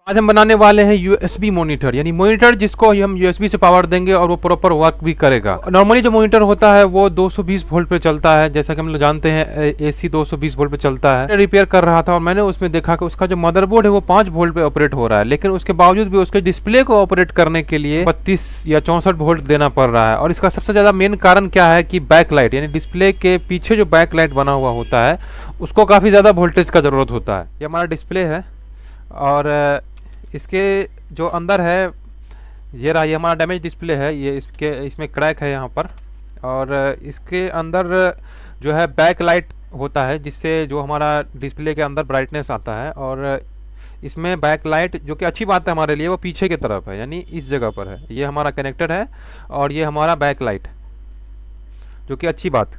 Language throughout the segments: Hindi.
आज हम बनाने वाले हैं यूएसबी मॉनिटर, यानी मॉनिटर जिसको हम यूएसबी से पावर देंगे और वो प्रॉपर वर्क भी करेगा। नॉर्मली जो मॉनिटर होता है वो 220 वोल्ट पे चलता है, जैसा कि हम लोग जानते हैं एसी 220 वोल्ट पे चलता है। रिपेयर कर रहा था और मैंने उसमें देखा कि उसका जो मदरबोर्ड है वो 5 वोल्ट पे ऑपरेट हो रहा है, लेकिन उसके बावजूद भी उसके डिस्प्ले को ऑपरेट करने के लिए 32 या 64 वोल्ट देना पड़ रहा है। और इसका सबसे ज्यादा मेन कारण क्या है कि बैक लाइट, यानी डिस्प्ले के पीछे जो बैक लाइट बना हुआ होता है उसको काफी ज्यादा वोल्टेज का जरूरत होता है। ये हमारा डिस्प्ले है और इसके जो अंदर है ये रहा, ये हमारा डैमेज डिस्प्ले है, ये इसमें क्रैक है यहाँ पर। और इसके अंदर जो है बैक लाइट होता है जिससे जो हमारा डिस्प्ले के अंदर ब्राइटनेस आता है। और इसमें बैक लाइट जो कि अच्छी बात है हमारे लिए, वो पीछे की तरफ है, यानी इस जगह पर है। ये हमारा कनेक्टर है और ये हमारा बैक लाइट, जो कि अच्छी बात।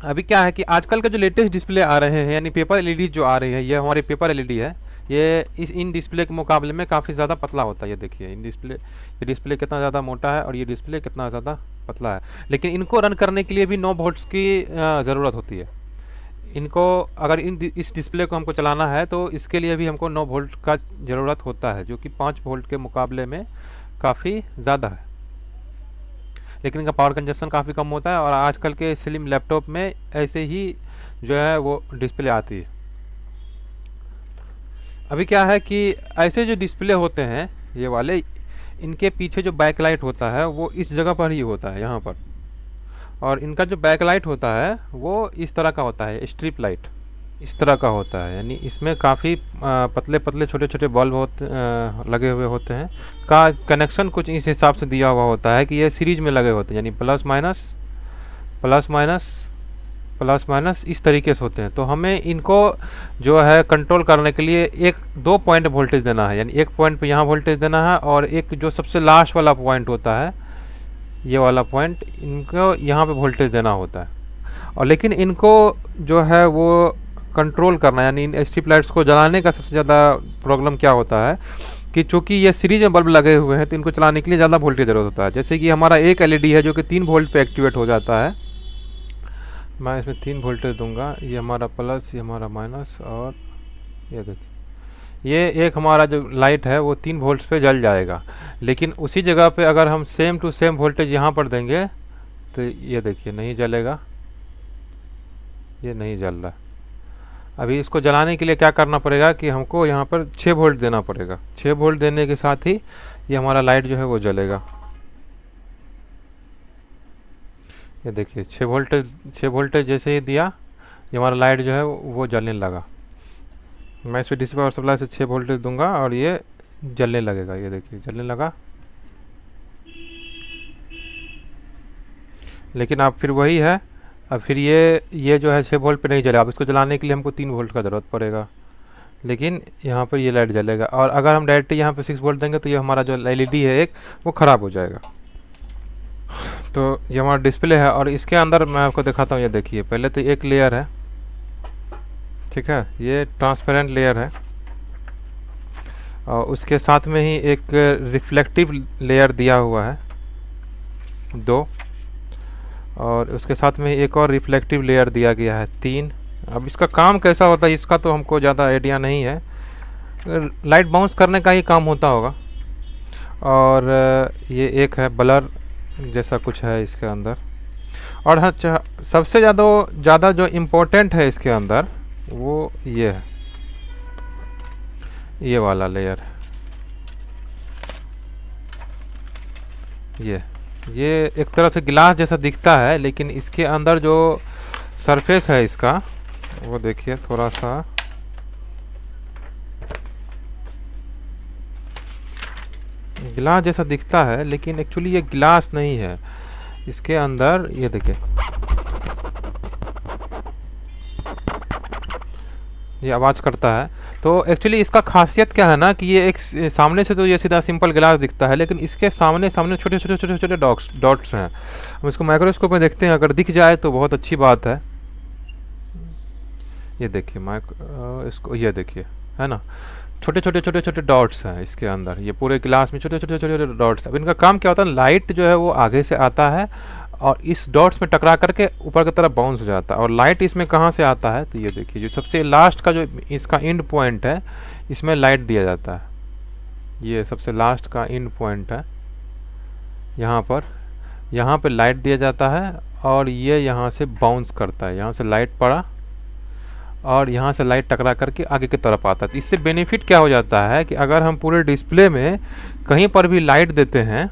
अभी क्या है कि आजकल के जो लेटेस्ट डिस्प्ले आ रहे हैं, यानी पेपर एलईडी जो आ रही है, ये हमारी पेपर एलईडी है। ये इन डिस्प्ले के मुकाबले में काफ़ी ज़्यादा पतला होता है। ये देखिए ये डिस्प्ले कितना ज़्यादा मोटा है और ये डिस्प्ले कितना ज़्यादा पतला है। लेकिन इनको रन करने के लिए भी 9 वोल्ट्स की ज़रूरत होती है। इनको अगर इस डिस्प्ले को हमको चलाना है तो इसके लिए भी हमको 9 वोल्ट का ज़रूरत होता है, जो कि 5 वोल्ट के मुकाबले में काफ़ी ज़्यादा है। लेकिन इनका पावर कंजप्शन काफ़ी कम होता है और आजकल के स्लिम लैपटॉप में ऐसे ही जो है वो डिस्प्ले आती है। अभी क्या है कि ऐसे जो डिस्प्ले होते हैं ये वाले, इनके पीछे जो बैक लाइट होता है वो इस जगह पर ही होता है, यहाँ पर। और इनका जो बैक लाइट होता है वो इस तरह का होता है, स्ट्रिप लाइट इस तरह का होता है। यानी इसमें काफ़ी पतले पतले छोटे छोटे बल्ब लगे हुए होते हैं। का कनेक्शन कुछ इस हिसाब से दिया हुआ होता है कि ये सीरीज में लगे होते हैं, यानी plus minus plus minus plus minus इस तरीके से होते हैं। तो हमें इनको जो है कंट्रोल करने के लिए 2 पॉइंट वोल्टेज देना है, यानी एक पॉइंट पे यहाँ वोल्टेज देना है और एक जो सबसे लास्ट वाला पॉइंट होता है, ये वाला पॉइंट, इनको यहाँ पे वोल्टेज देना होता है। और लेकिन इनको जो है वो कंट्रोल करना, यानी इन स्ट्रिप लाइट्स को जलाने का सबसे ज़्यादा प्रॉब्लम क्या होता है कि चूँकि ये सीरीज में बल्ब लगे हुए हैं तो इनको चलाने के लिए ज़्यादा वोल्टेज ज़रूरत होता है। जैसे कि हमारा एक एलईडी है जो कि 3 वोल्ट पे एक्टिवेट हो जाता है। मैं इसमें 3 वोल्टेज दूंगा, ये हमारा प्लस, ये हमारा माइनस, और ये देखिए ये एक हमारा जो लाइट है वो 3 वोल्ट पे जल जाएगा। लेकिन उसी जगह पे अगर हम सेम टू सेम वोल्टेज यहाँ पर देंगे तो ये देखिए नहीं जलेगा, ये नहीं जल रहा। अभी इसको जलाने के लिए क्या करना पड़ेगा कि हमको यहाँ पर 6 वोल्ट देना पड़ेगा। 6 वोल्ट देने के साथ ही ये हमारा लाइट जो है वो जलेगा। ये देखिए 6 वोल्टेज जैसे ही दिया, ये हमारा लाइट जो है वो जलने लगा। मैं इस डीसी पावर सप्लाई से 6 वोल्टेज दूंगा और ये जलने लगेगा। ये देखिए जलने लगा। लेकिन अब फिर वही है, अब फिर ये जो है 6 वोल्ट पे नहीं जलेगा। अब इसको जलाने के लिए हमको 3 वोल्ट का ज़रूरत पड़ेगा, लेकिन यहाँ पर ये लाइट जलेगा। और अगर हम डायरेक्ट यहाँ पे 6 वोल्ट देंगे तो ये हमारा जो एलईडी है एक, वो ख़राब हो जाएगा। तो ये हमारा डिस्प्ले है और इसके अंदर मैं आपको दिखाता हूँ। ये देखिए पहले तो एक लेयर है, ठीक है, ये ट्रांसपेरेंट लेयर है और उसके साथ में ही एक रिफ्लेक्टिव लेयर दिया हुआ है 2, और उसके साथ में एक और रिफ्लेक्टिव लेयर दिया गया है 3। अब इसका काम कैसा होता है इसका तो हमको ज़्यादा आइडिया नहीं है, लाइट बाउंस करने का ही काम होता होगा। और ये एक है ब्लर जैसा कुछ है इसके अंदर। और हाँ, सबसे ज़्यादा जो इम्पोर्टेंट है इसके अंदर वो ये है, ये वाला लेयर। ये एक तरह से गिलास जैसा दिखता है, लेकिन इसके अंदर जो सरफेस है इसका वो देखिए थोड़ा सा गिलास जैसा दिखता है, लेकिन एक्चुअली ये गिलास नहीं है। इसके अंदर ये देखिए ये आवाज़ करता है। तो एक्चुअली इसका खासियत क्या है ना कि ये एक सामने से तो ये सीधा सिंपल गिलास दिखता है, लेकिन इसके सामने छोटे छोटे डॉट्स हैं। हम इसको माइक्रोस्कोप में देखते हैं, अगर दिख जाए तो बहुत अच्छी बात है। ये देखिए इसको, ये देखिए है ना, छोटे छोटे डॉट्स हैं इसके अंदर। ये पूरे गिलास में छोटे छोटे डॉट्स। अब इनका काम क्या होता है, लाइट जो है वो आगे से आता है और इस डॉट्स में टकरा करके ऊपर की तरफ बाउंस हो जाता है। और लाइट इसमें कहाँ से आता है, तो ये देखिए जो सबसे लास्ट का जो इसका एंड पॉइंट है, इसमें लाइट दिया जाता है। ये सबसे लास्ट का इन पॉइंट है। यहाँ पे लाइट दिया जाता है और ये यहाँ से बाउंस करता है, यहाँ से लाइट पड़ा और यहाँ से लाइट टकरा करके आगे की तरफ आता है। तो इससे बेनिफिट क्या हो जाता है कि अगर हम पूरे डिस्प्ले में कहीं पर भी लाइट देते हैं,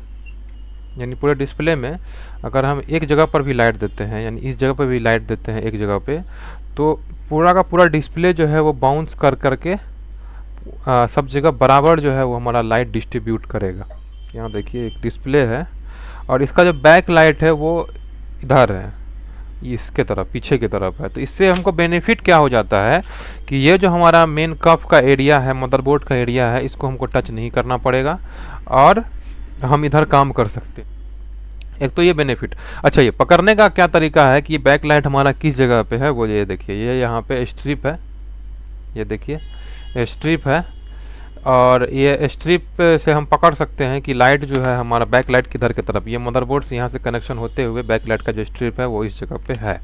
यानी पूरे डिस्प्ले में अगर हम एक जगह पर भी लाइट देते हैं, यानी इस जगह पर भी लाइट देते हैं एक जगह पे, तो पूरा का पूरा डिस्प्ले जो है वो बाउंस कर करके सब जगह बराबर जो है वो हमारा लाइट डिस्ट्रीब्यूट करेगा। यहाँ देखिए एक डिस्प्ले है और इसका जो बैक लाइट है वो इधर है, इसके तरफ पीछे की तरफ है। तो इससे हमको बेनिफिट क्या हो जाता है कि ये जो हमारा मेन कफ का एरिया है, मदरबोर्ड का एरिया है, इसको हमको टच नहीं करना पड़ेगा और हम इधर काम कर सकते हैं। एक तो ये बेनिफिट। अच्छा, ये पकड़ने का क्या तरीका है कि ये बैक लाइट हमारा किस जगह पे है, वो ये देखिए, ये यहाँ पे स्ट्रिप है, ये देखिए स्ट्रिप है और ये स्ट्रिप से हम पकड़ सकते हैं कि लाइट जो है हमारा बैक लाइट किधर की तरफ, ये मदरबोर्ड से यहाँ से कनेक्शन होते हुए बैक लाइट का जो स्ट्रिप है वो इस जगह पे है।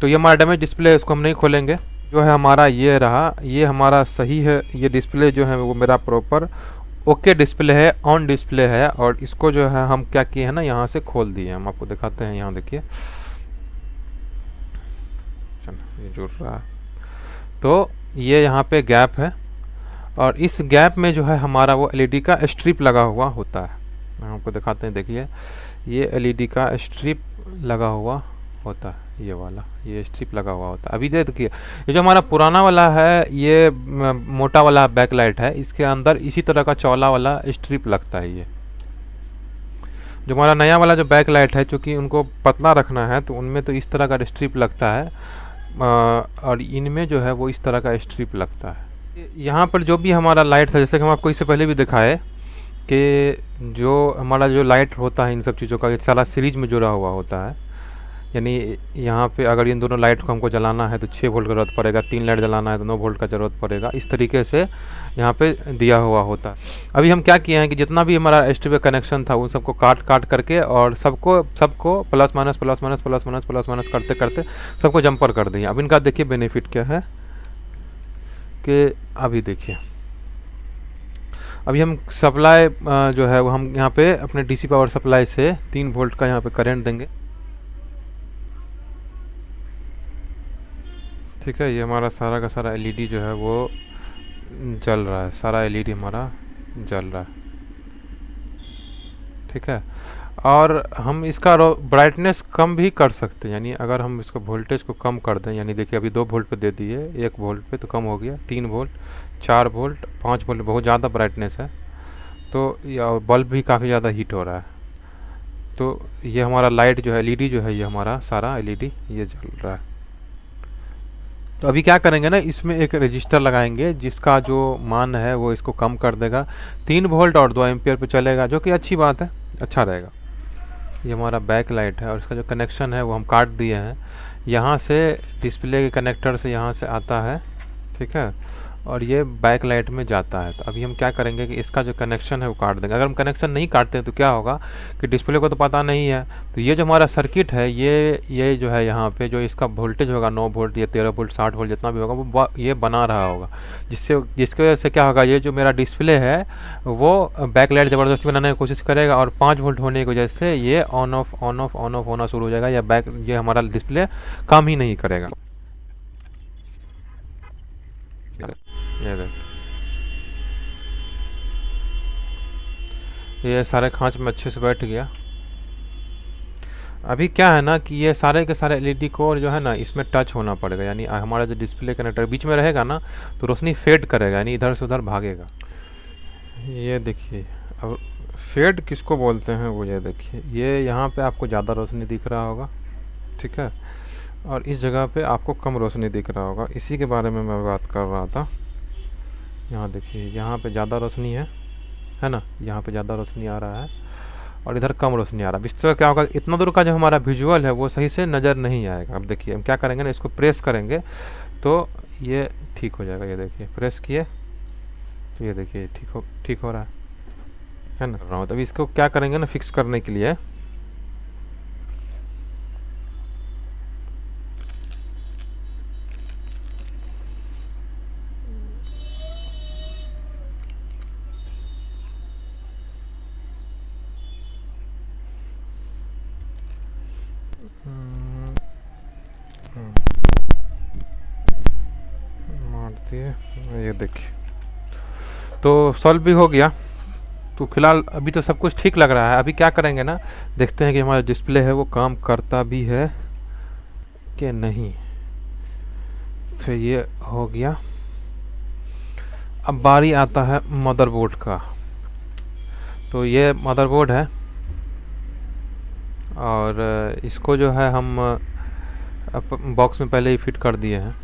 तो ये हमारा डैमेज डिस्प्ले है, इसको हम नहीं खोलेंगे। जो है हमारा ये रहा, ये हमारा सही है, ये डिस्प्ले जो है वो मेरा प्रॉपर ओके डिस्प्ले है, ऑन डिस्प्ले है। और इसको जो है हम क्या किए हैं ना, यहाँ से खोल दिए। हम आपको दिखाते हैं, यहाँ देखिए ये जुड़ रहा है। तो ये यहाँ पे गैप है और इस गैप में जो है हमारा वो एलईडी का स्ट्रिप लगा हुआ होता है। हम आपको दिखाते हैं, देखिए ये एलईडी का स्ट्रिप लगा हुआ होता है, ये वाला ये स्ट्रिप लगा हुआ होता है। अभी देखिए ये जो हमारा पुराना वाला है, ये मोटा वाला बैक लाइट है, इसके अंदर इसी तरह का चौला वाला स्ट्रिप लगता है। ये जो हमारा नया वाला जो बैक लाइट है, चूँकि उनको पतला रखना है तो उनमें तो इस तरह का स्ट्रिप लगता है और इनमें जो है वो इस तरह का स्ट्रिप लगता है। यहाँ पर जो भी हमारा लाइट था, जैसे कि हम आपको इससे पहले भी दिखाए कि जो हमारा जो लाइट होता है इन सब चीज़ों का, ये सारा सीरीज में जुड़ा हुआ होता है। यानी यहाँ पे अगर इन दोनों लाइट को हमको जलाना है तो 6 वोल्ट का ज़रूरत पड़ेगा, 3 लाइट जलाना है तो 9 वोल्ट का ज़रूरत पड़ेगा। इस तरीके से यहाँ पे दिया हुआ होता है। अभी हम क्या किए हैं कि जितना भी हमारा एसटीपी कनेक्शन था उन सबको काट करके और सबको plus minus plus minus plus minus plus minus करते करते सबको जंपर कर दिए। अब इनका देखिए बेनिफिट क्या है कि अभी देखिए, अभी हम सप्लाई जो है वो हम यहाँ पे अपने डीसी पावर सप्लाई से 3 वोल्ट का यहाँ पे करंट देंगे। ठीक है, ये हमारा सारा का सारा एलईडी जो है वो जल रहा है, सारा एलईडी हमारा जल रहा है। ठीक है, और हम इसका ब्राइटनेस कम भी कर सकते हैं। यानी अगर हम इसको वोल्टेज को कम कर दें, यानी देखिए अभी 2 वोल्ट पे दे दिए, 1 वोल्ट पे तो कम हो गया, 3 वोल्ट, 4 वोल्ट, 5 वोल्ट, बहुत ज़्यादा ब्राइटनेस है। तो बल्ब भी काफ़ी ज़्यादा हीट हो रहा है। तो ये हमारा लाइट जो है, एलईडी जो है, ये हमारा सारा एलईडी ये जल रहा है। तो अभी क्या करेंगे ना, इसमें एक रजिस्टर लगाएंगे जिसका जो मान है वो इसको कम कर देगा। 3 वोल्ट और 2 एम्पियर पे चलेगा, जो कि अच्छी बात है, अच्छा रहेगा। ये हमारा बैक लाइट है और इसका जो कनेक्शन है वो हम काट दिए हैं। यहाँ से डिस्प्ले के कनेक्टर से यहाँ से आता है, ठीक है, और ये बैक लाइट में जाता है। तो अभी हम क्या करेंगे कि इसका जो कनेक्शन है वो काट देंगे। अगर हम कनेक्शन नहीं काटते हैं तो क्या होगा कि डिस्प्ले को तो पता नहीं है, तो ये जो हमारा सर्किट है ये जो है यहाँ पे जो इसका वोल्टेज होगा 9 वोल्ट या 13 वोल्ट 60 वोल्ट जितना भी होगा वो ये बना रहा होगा, जिसकी वजह से क्या होगा, ये जो मेरा डिस्प्ले है वो बैक लाइट ज़बरदस्ती बनाने की कोशिश करेगा और 5 वोल्ट होने की वजह से ये ऑन ऑफ होना शुरू हो जाएगा, या ये हमारा डिस्प्ले काम ही नहीं करेगा। ये सारे खांच में अच्छे से बैठ गया। अभी क्या है ना कि ये सारे के सारे एलईडी को जो है ना इसमें टच होना पड़ेगा, यानी हमारा जो डिस्प्ले कनेक्टर बीच में रहेगा ना तो रोशनी फेड करेगा, यानी इधर से उधर भागेगा। ये देखिए, अब फेड किसको बोलते हैं वो ये देखिए, ये यहाँ पे आपको ज़्यादा रोशनी दिख रहा होगा, ठीक है, और इस जगह पे आपको कम रोशनी दिख रहा होगा। इसी के बारे में मैं बात कर रहा था। यहाँ देखिए, यहाँ पे ज़्यादा रोशनी है ना, यहाँ पे ज़्यादा रोशनी आ रहा है और इधर कम रोशनी आ रहा है। इस तरह क्या होगा, इतना दूर का जो हमारा विजुअल है वो सही से नज़र नहीं आएगा। अब देखिए हम क्या करेंगे ना, इसको प्रेस करेंगे तो ये ठीक हो जाएगा। ये देखिए प्रेस किए तो ये देखिए ठीक हो रहा है ना। तो अभी इसको क्या करेंगे ना, फिक्स करने के लिए देखिए, ये देखिए, तो सॉल्व भी हो गया। तो फिलहाल अभी तो सब कुछ ठीक लग रहा है। अभी क्या करेंगे ना, देखते हैं कि हमारा डिस्प्ले है वो काम करता भी है कि नहीं। तो ये हो गया। अब बारी आता है मदरबोर्ड का। तो ये मदरबोर्ड है और इसको जो है हम बॉक्स में पहले ही फिट कर दिए हैं।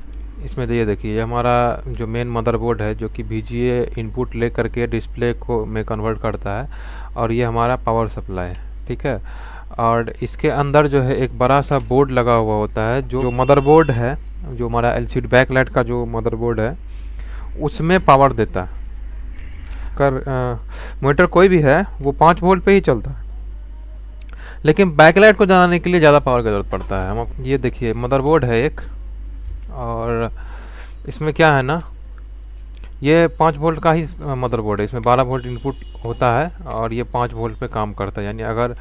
इसमें ये देखिए, ये हमारा जो मेन मदरबोर्ड है जो कि VGA इनपुट ले करके डिस्प्ले को में कन्वर्ट करता है, और ये हमारा पावर सप्लाई है, ठीक है। और इसके अंदर जो है एक बड़ा सा बोर्ड लगा हुआ होता है, जो मदरबोर्ड है, जो हमारा LCD बैकलाइट का जो मदरबोर्ड है उसमें पावर देता है। मोनीटर कोई भी है वो 5 वोल्ट पे ही चलता है, लेकिन बैकलाइट को जलाने के लिए ज़्यादा पावर की ज़रूरत पड़ता है। हम ये देखिए, मदरबोर्ड है एक, और इसमें क्या है ना, ये 5 वोल्ट का ही मदरबोर्ड है। इसमें 12 वोल्ट इनपुट होता है और ये 5 वोल्ट पे काम करता है। यानी अगर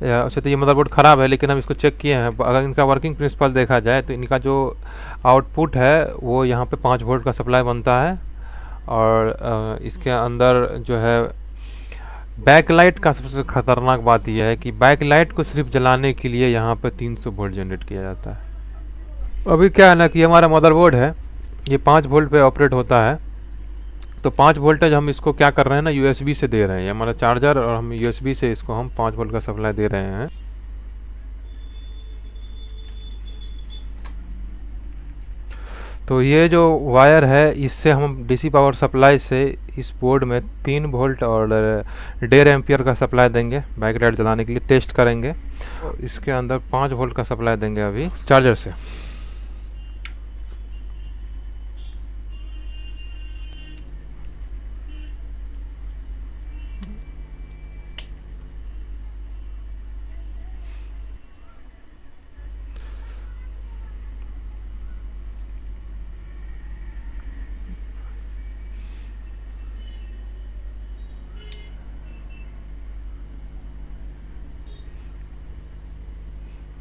वैसे तो ये मदरबोर्ड ख़राब है, लेकिन हम इसको चेक किए हैं। अगर इनका वर्किंग प्रिंसिपल देखा जाए तो इनका जो आउटपुट है वो यहाँ पे 5 वोल्ट का सप्लाई बनता है, और इसके अंदर जो है बैकलाइट का सबसे ख़तरनाक बात यह है कि बैकलाइट को सिर्फ जलाने के लिए यहाँ पे 300 वोल्ट जनरेट किया जाता है। अभी क्या है ना कि हमारा मदरबोर्ड है ये 5 वोल्ट पे ऑपरेट होता है। तो 5 वोल्टेज हम इसको क्या कर रहे हैं ना, USB से दे रहे हैं। ये हमारा चार्जर, और हम USB से इसको हम 5 वोल्ट का सप्लाई दे रहे हैं। तो ये जो वायर है इससे हम DC पावर सप्लाई से इस बोर्ड में 3 वोल्ट और 1.5 एम्पियर का सप्लाई देंगे बैकलाइट जलाने के लिए। टेस्ट करेंगे। तो इसके अंदर 5 वोल्ट का सप्लाई देंगे अभी चार्जर से।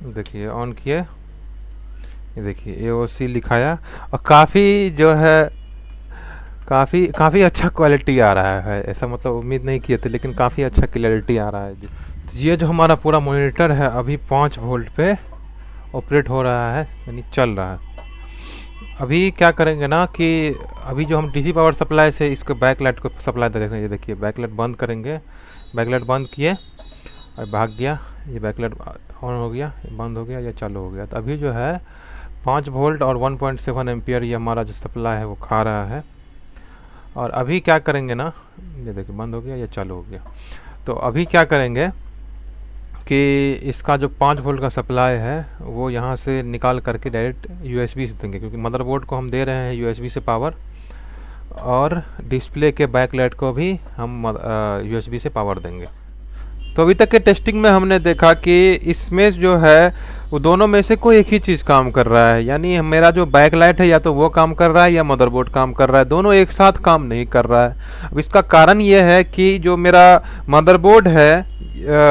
देखिए ऑन किए, ये देखिए AOC लिखाया, और काफ़ी जो है काफ़ी अच्छा क्वालिटी आ रहा है। ऐसा मतलब उम्मीद नहीं किए थे, लेकिन काफ़ी अच्छा क्लैरिटी आ रहा है। तो ये जो हमारा पूरा मॉनिटर है अभी 5 वोल्ट पे ऑपरेट हो रहा है, यानी चल रहा है। अभी क्या करेंगे ना कि अभी जो हम DC पावर सप्लाई से इसको बैकलाइट को सप्लाई दे रहे हैं, ये देखिए बैकलाइट बंद करेंगे। बैकलाइट बंद किए और भाग गया, ये बैकलाइट ऑन हो गया, बंद हो गया, या चालू हो गया। तो अभी जो है 5 वोल्ट और 1.7 एम्पियर ये हमारा जो सप्लाई है वो खा रहा है। और अभी क्या करेंगे ना, ये देखिए बंद हो गया, ये चालू हो गया। तो अभी क्या करेंगे कि इसका जो 5 वोल्ट का सप्लाई है वो यहाँ से निकाल करके डायरेक्ट USB से देंगे, क्योंकि मदरबोर्ड को हम दे रहे हैं USB से पावर, और डिस्प्ले के बैकलाइट को भी हम USB से पावर देंगे। तो अभी तक के टेस्टिंग में हमने देखा कि इसमें जो है वो दोनों में से कोई एक ही चीज़ काम कर रहा है। यानी मेरा जो बैकलाइट है या तो वो काम कर रहा है या मदरबोर्ड काम कर रहा है, दोनों एक साथ काम नहीं कर रहा है। अब इसका कारण ये है कि जो मेरा मदरबोर्ड है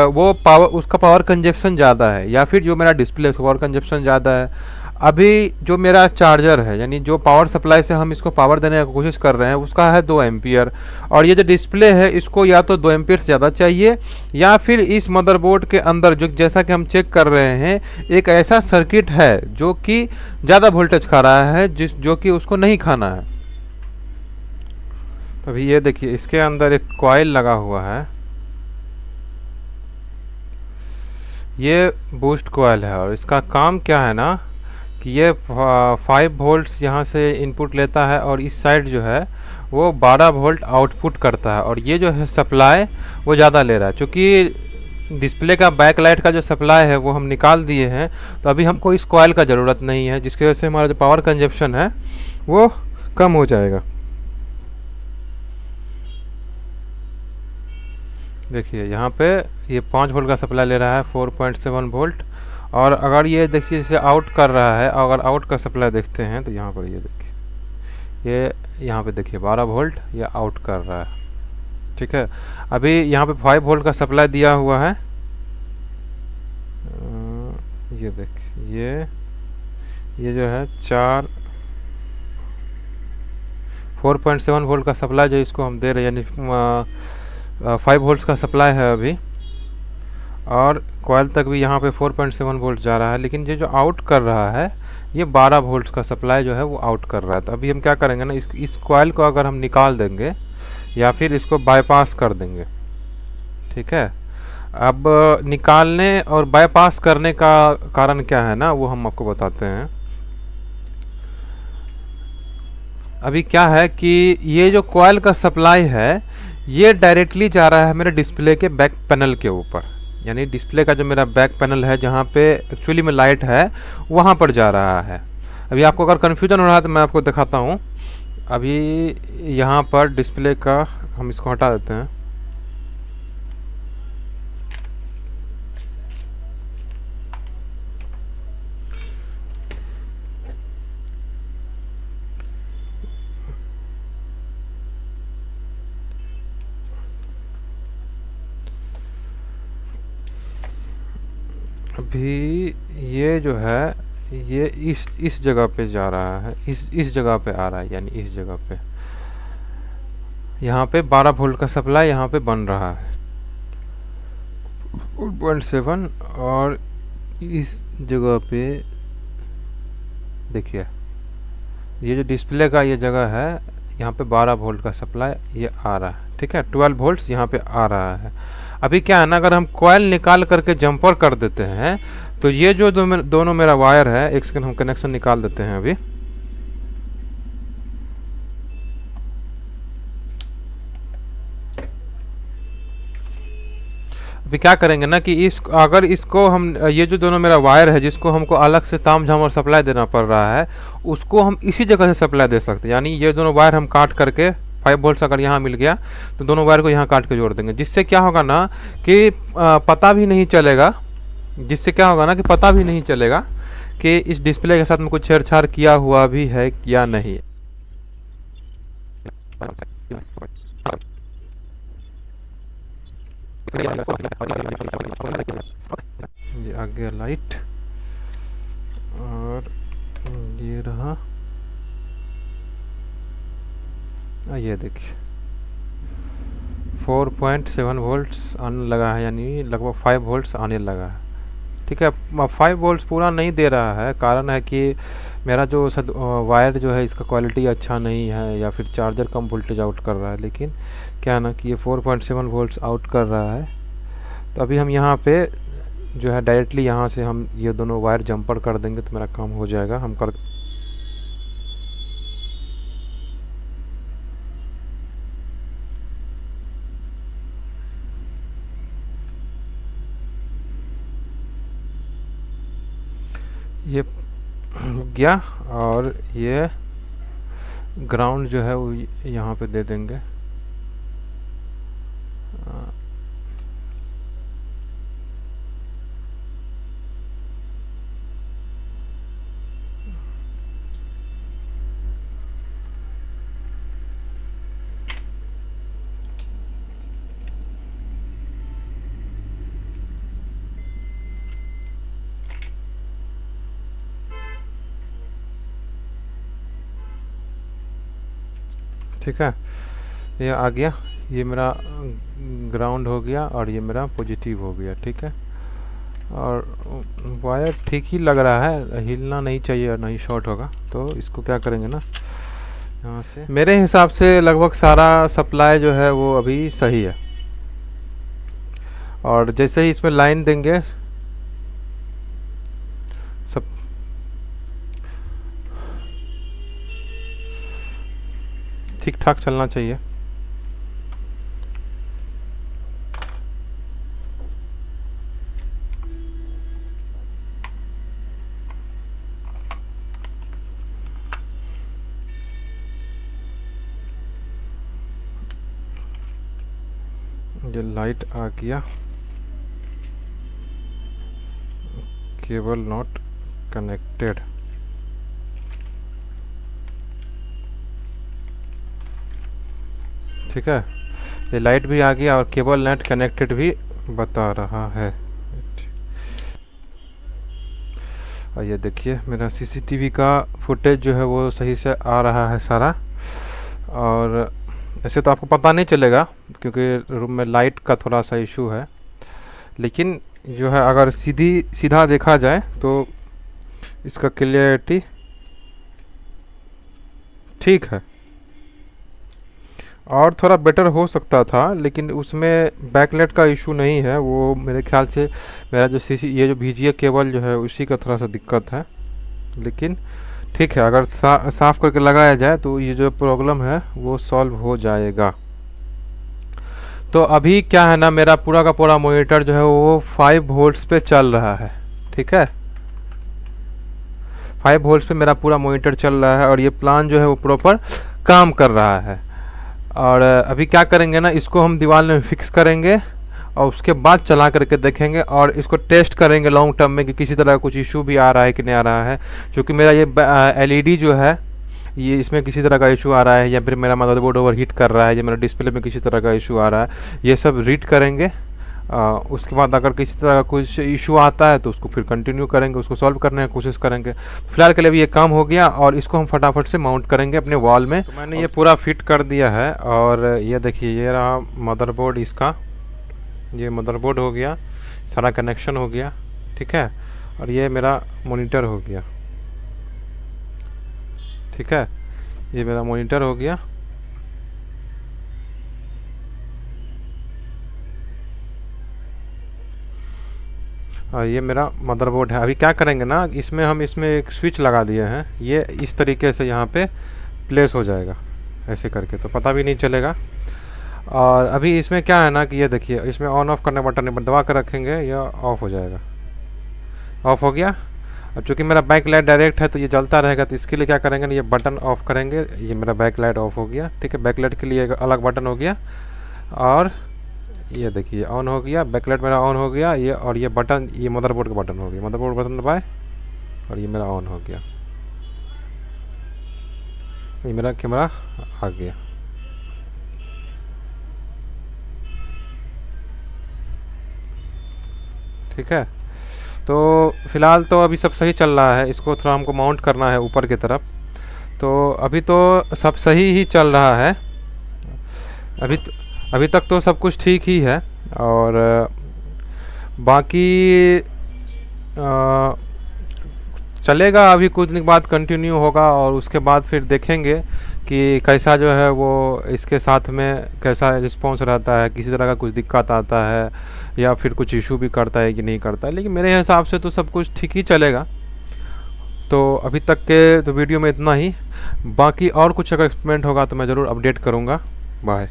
वो उसका पावर कंजप्शन ज़्यादा है, या फिर जो मेरा डिस्प्ले उसका पावर कंजप्शन ज़्यादा है। अभी जो मेरा चार्जर है, यानी जो पावर सप्लाई से हम इसको पावर देने की कोशिश कर रहे हैं, उसका है 2 एम्पियर, और ये जो डिस्प्ले है इसको या तो 2 एम्पियर से ज़्यादा चाहिए, या फिर इस मदरबोर्ड के अंदर जो जैसा कि हम चेक कर रहे हैं एक ऐसा सर्किट है जो कि ज़्यादा वोल्टेज खा रहा है, जो कि उसको नहीं खाना है। तो अभी ये देखिए इसके अंदर एक कॉइल लगा हुआ है, ये बूस्ट कॉइल है, और इसका काम क्या है ना कि ये 5 वोल्ट्स यहाँ से इनपुट लेता है, और इस साइड जो है वो 12 वोल्ट आउटपुट करता है, और ये जो है सप्लाई वो ज़्यादा ले रहा है। चूँकि डिस्प्ले का बैकलाइट का जो सप्लाई है वो हम निकाल दिए हैं, तो अभी हमको इस कॉइल का ज़रूरत नहीं है, जिसकी वजह से हमारा जो पावर कंजप्शन है वो कम हो जाएगा। देखिए यहाँ पे ये 5 वोल्ट का सप्लाई ले रहा है, 4.7 वोल्ट, और अगर ये देखिए इसे आउट कर रहा है, अगर आउट का सप्लाई देखते हैं तो यहाँ पर ये देखिए, ये यहाँ पे देखिए 12 वोल्ट ये आउट कर रहा है, ठीक है। अभी यहाँ पे 5 वोल्ट का सप्लाई दिया हुआ है, ये देखिए ये जो है 4, 4.7 वोल्ट का सप्लाई जो इसको हम दे रहे हैं, यानी 5 वोल्ट्स का सप्लाई है अभी, और कॉइल तक भी यहाँ पे 4.7 वोल्ट जा रहा है, लेकिन ये जो आउट कर रहा है ये 12 वोल्ट्स का सप्लाई जो है वो आउट कर रहा है। तो अभी हम क्या करेंगे ना, इस कॉइल को अगर हम निकाल देंगे या फिर इसको बाईपास कर देंगे, ठीक है। अब निकालने और बाईपास करने का कारण क्या है ना, वो हम आपको बताते हैं। अभी क्या है कि ये जो कॉइल का सप्लाई है ये डायरेक्टली जा रहा है मेरे डिस्प्ले के बैक पैनल के ऊपर, यानी डिस्प्ले का जो मेरा बैक पैनल है जहाँ पे एक्चुअली में लाइट है वहाँ पर जा रहा है। अभी आपको अगर कन्फ्यूजन हो रहा है तो मैं आपको दिखाता हूँ। अभी यहाँ पर डिस्प्ले का हम इसको हटा देते हैं। अभी ये जो है ये इस जगह पे जा रहा है, इस जगह पे आ रहा है, यानी इस जगह पे, यहाँ पे 12 वोल्ट का सप्लाई यहाँ पे बन रहा है 4.7, और इस जगह पे देखिए ये जो डिस्प्ले का ये जगह है यहाँ पे 12 वोल्ट का सप्लाई ये आ रहा है, ठीक है। 12 वोल्ट्स यहाँ पे आ रहा है। अभी क्या है ना, अगर हम कॉइल निकाल करके जंपर कर देते हैं तो ये जो दोनों मेरा वायर है, एक सेकंड हम कनेक्शन निकाल देते हैं। अभी क्या करेंगे ना कि अगर इसको हम, ये जो दोनों मेरा वायर है जिसको हमको अलग से तामझाम और सप्लाई देना पड़ रहा है, उसको हम इसी जगह से सप्लाई दे सकते हैं। यानी ये दोनों वायर हम काट करके 5 वोल्ट्स अगर यहाँ मिल गया तो दोनों वायर को यहाँ काट के जोड़ देंगे, जिससे क्या होगा ना कि पता भी नहीं चलेगा, कि इस डिस्प्ले के साथ में कुछ छेड़छाड़ किया हुआ भी है या नहीं। ये आ गया लाइट, और ये रहा, ये देखिए 4.7 वोल्ट्स आने लगा है, यानी लगभग 5 वोल्ट्स आने लगा है, ठीक है। 5 वोल्ट्स पूरा नहीं दे रहा है, कारण है कि मेरा जो वायर जो है इसका क्वालिटी अच्छा नहीं है, या फिर चार्जर कम वोल्टेज आउट कर रहा है। लेकिन क्या है ना कि ये 4.7 वोल्ट्स आउट कर रहा है। तो अभी हम यहाँ पे जो है डायरेक्टली यहाँ से हम ये दोनों वायर जंपर कर देंगे तो मेरा काम हो जाएगा। हम कर ये गया, और ये ग्राउंड जो है वो यहाँ पे दे देंगे। ठीक है, ये आ गया, ये मेरा ग्राउंड हो गया और ये मेरा पॉजिटिव हो गया, ठीक है। और वायर ठीक ही लग रहा है, हिलना नहीं चाहिए और नहीं शॉर्ट होगा। तो इसको क्या करेंगे ना, यहाँ से मेरे हिसाब से लगभग सारा सप्लाई जो है वो अभी सही है। और जैसे ही इसमें लाइन देंगे सब ठीक ठाक चलना चाहिए। ये लाइट आ गया, केबल नॉट कनेक्टेड, ठीक है। ये लाइट भी आ गया और केबल नेट कनेक्टेड भी बता रहा है। और ये देखिए मेरा सीसीटीवी का फुटेज जो है वो सही से आ रहा है सारा। और ऐसे तो आपको पता नहीं चलेगा क्योंकि रूम में लाइट का थोड़ा सा इशू है, लेकिन जो है अगर सीधा देखा जाए तो इसका क्लियरिटी ठीक है। और थोड़ा बेटर हो सकता था, लेकिन उसमें बैकलाइट का इशू नहीं है, वो मेरे ख्याल से मेरा जो ये जो VGA केबल जो है उसी का थोड़ा सा दिक्कत है। लेकिन ठीक है, अगर साफ करके लगाया जाए तो ये जो प्रॉब्लम है वो सॉल्व हो जाएगा। तो अभी क्या है ना, मेरा पूरा का पूरा मॉनिटर जो है वो 5 वोल्ट्स पे चल रहा है। ठीक है, 5 वोल्ट्स पे मेरा पूरा मॉनिटर चल रहा है और ये प्लान जो है वो प्रॉपर काम कर रहा है। और अभी क्या करेंगे ना, इसको हम दीवार में फिक्स करेंगे और उसके बाद चला करके देखेंगे और इसको टेस्ट करेंगे लॉन्ग टर्म में कि किसी तरह का कुछ इशू भी आ रहा है कि नहीं आ रहा है। क्योंकि मेरा ये LED जो है ये इसमें किसी तरह का इशू आ रहा है, या फिर मेरा मदरबोर्ड ओवर हीट कर रहा है, या मेरा डिस्प्ले में किसी तरह का इशू आ रहा है, ये सब रीड करेंगे। उसके बाद अगर किसी तरह का कुछ इशू आता है तो उसको फिर कंटिन्यू करेंगे, उसको सॉल्व करने की कोशिश करेंगे। फिलहाल के लिए भी ये काम हो गया और इसको हम फटाफट से माउंट करेंगे अपने वॉल में। तो मैंने ये पूरा फिट कर दिया है और ये देखिए ये रहा मदरबोर्ड इसका, ये मदरबोर्ड हो गया, सारा कनेक्शन हो गया। ठीक है, और ये मेरा मॉनिटर हो गया। ठीक है, ये मेरा मॉनिटर हो गया। और ये मेरा मदरबोर्ड है। अभी क्या करेंगे ना, इसमें एक स्विच लगा दिए हैं, ये इस तरीके से यहाँ पे प्लेस हो जाएगा ऐसे करके, तो पता भी नहीं चलेगा। और अभी इसमें क्या है ना कि ये देखिए, इसमें ऑन ऑफ करने बटन पर दबा कर रखेंगे, यह ऑफ हो जाएगा। ऑफ हो गया। अब चूँकि मेरा बैक लाइट डायरेक्ट है तो ये जलता रहेगा, तो इसके लिए क्या करेंगे ना, ये बटन ऑफ करेंगे, ये मेरा बैक लाइट ऑफ हो गया। ठीक है, बैक लाइट के लिए एक अलग बटन हो गया और ये देखिए ऑन हो गया, बैकलाइट मेरा ऑन हो गया। ये और ये बटन, ये मदरबोर्ड का बटन हो गया, मदरबोर्ड बटन दबाए और ये मेरा ऑन हो गया, ये मेरा कैमरा आ गया। ठीक है, तो फिलहाल तो अभी सब सही चल रहा है, इसको थोड़ा हमको माउंट करना है ऊपर की तरफ। तो अभी तो सब सही ही चल रहा है, अभी तक तो सब कुछ ठीक ही है। और बाकी चलेगा, अभी कुछ दिन के बाद कंटिन्यू होगा और उसके बाद फिर देखेंगे कि कैसा जो है वो इसके साथ में कैसा रिस्पॉन्स रहता है, किसी तरह का कुछ दिक्कत आता है या फिर कुछ इशू भी करता है कि नहीं करता है। लेकिन मेरे हिसाब से तो सब कुछ ठीक ही चलेगा। तो अभी तक के तो वीडियो में इतना ही, बाकी और कुछ अगर एक्सपेरिमेंट होगा तो मैं ज़रूर अपडेट करूँगा। बाय।